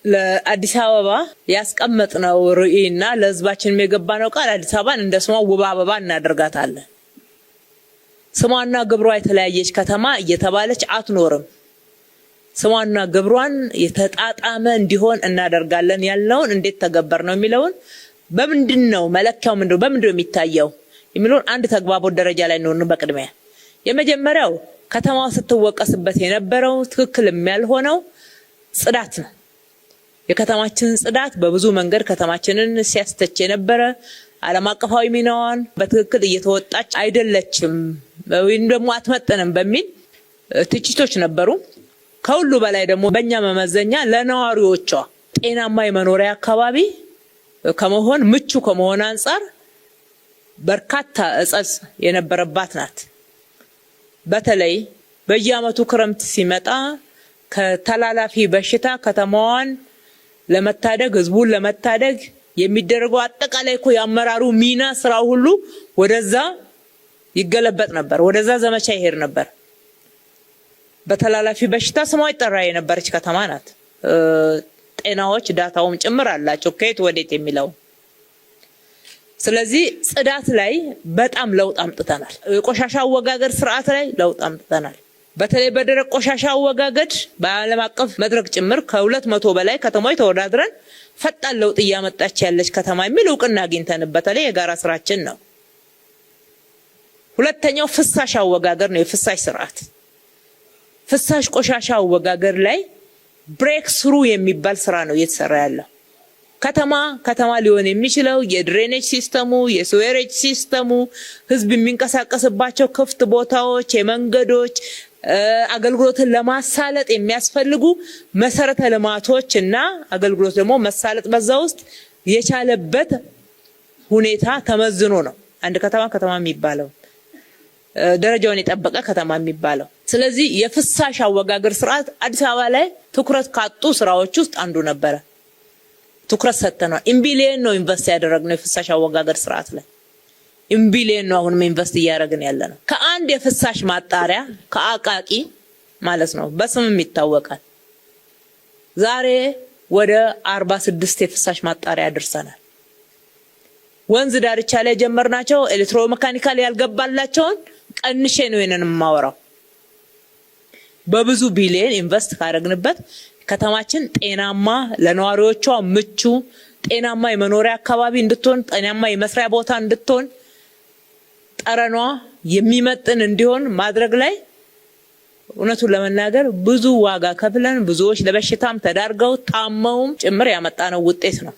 ለአዲስ አበባ ያስቀመጥነው ርዕይና ለህዝባችን የገባነው ቃል አዲስ አበባን እንደ ስሟ ውብ አበባ እናደርጋታለን። ስሟና ግብሯ የተለያየች ከተማ እየተባለች አትኖርም። ስሟና ግብሯን የተጣጣመ እንዲሆን እናደርጋለን ያልነውን እንዴት ተገበር ነው የሚለውን በምንድነው መለኪያው ምንድነው በምንድነው የሚታየው የሚለውን አንድ ተግባቦት ደረጃ ላይ ነው። በቅድሚያ የመጀመሪያው ከተማው ስትወቀስበት የነበረው ትክክል ያልሆነው ጽዳት ነው። የከተማችን ጽዳት በብዙ መንገድ ከተማችንን ሲያስተች የነበረ ዓለም አቀፋዊ ሚናዋን በትክክል እየተወጣች አይደለችም ወይም ደግሞ አትመጠንም በሚል ትችቶች ነበሩ። ከሁሉ በላይ ደግሞ በእኛ መመዘኛ ለነዋሪዎቿ ጤናማ የመኖሪያ አካባቢ ከመሆን ምቹ ከመሆን አንፃር በርካታ እጸጽ የነበረባት ናት። በተለይ በየዓመቱ ክረምት ሲመጣ ከተላላፊ በሽታ ከተማዋን ለመታደግ ህዝቡን ለመታደግ የሚደረገው አጠቃላይ የአመራሩ ሚና ስራው ሁሉ ወደዛ ይገለበጥ ነበር፣ ወደዛ ዘመቻ ይሄድ ነበር። በተላላፊ በሽታ ስሟ ይጠራ የነበረች ከተማ ናት። ጤናዎች ዳታውም ጭምር አላቸው ከየት ወዴት የሚለው። ስለዚህ ጽዳት ላይ በጣም ለውጥ አምጥተናል። ቆሻሻ አወጋገድ ስርዓት ላይ ለውጥ አምጥተናል። በተለይ በደረቅ ቆሻሻ አወጋገድ በዓለም አቀፍ መድረክ ጭምር ከ200 በላይ ከተማዎች ተወዳድረን ፈጣን ለውጥ እያመጣች ያለች ከተማ የሚል እውቅና አግኝተንበታል። የጋራ ስራችን ነው። ሁለተኛው ፍሳሽ አወጋገድ ነው። የፍሳሽ ስርዓት ፍሳሽ ቆሻሻ አወጋገድ ላይ ብሬክ ስሩ የሚባል ስራ ነው እየተሰራ ያለው። ከተማ ሊሆን የሚችለው የድሬኔጅ ሲስተሙ፣ የስዌሬጅ ሲስተሙ፣ ህዝብ የሚንቀሳቀስባቸው ክፍት ቦታዎች፣ የመንገዶች አገልግሎትን ለማሳለጥ የሚያስፈልጉ መሰረተ ልማቶች እና አገልግሎት ደግሞ መሳለጥ በዛ ውስጥ የቻለበት ሁኔታ ተመዝኖ ነው አንድ ከተማ የሚባለው ደረጃውን የጠበቀ ከተማ የሚባለው። ስለዚህ የፍሳሽ አወጋገድ ስርዓት አዲስ አበባ ላይ ትኩረት ካጡ ስራዎች ውስጥ አንዱ ነበረ። ትኩረት ሰጥተናል። ኢምቢሊየን ነው ኢንቨስት ያደረግነው የፍሳሽ አወጋገድ ስርዓት ላይ። ኢምቢሊየን ነው አሁንም ኢንቨስት እያደረግን ያለነው። ከአንድ የፍሳሽ ማጣሪያ ከአቃቂ ማለት ነው በስምም ይታወቃል። ዛሬ ወደ 46 የፍሳሽ ማጣሪያ አድርሰናል። ወንዝ ዳርቻ ላይ ጀመርናቸው ኤሌክትሮሜካኒካል ያልገባላቸውን ቀንሼ ነው የነን ማወራው። በብዙ ቢሊየን ኢንቨስት ካደረግንበት ከተማችን ጤናማ ለነዋሪዎቿ ምቹ ጤናማ የመኖሪያ አካባቢ እንድትሆን ጤናማ የመስሪያ ቦታ እንድትሆን ጠረኗ የሚመጥን እንዲሆን ማድረግ ላይ እውነቱን ለመናገር ብዙ ዋጋ ከፍለን ብዙዎች ለበሽታም ተዳርገው ታመውም ጭምር ያመጣነው ውጤት ነው።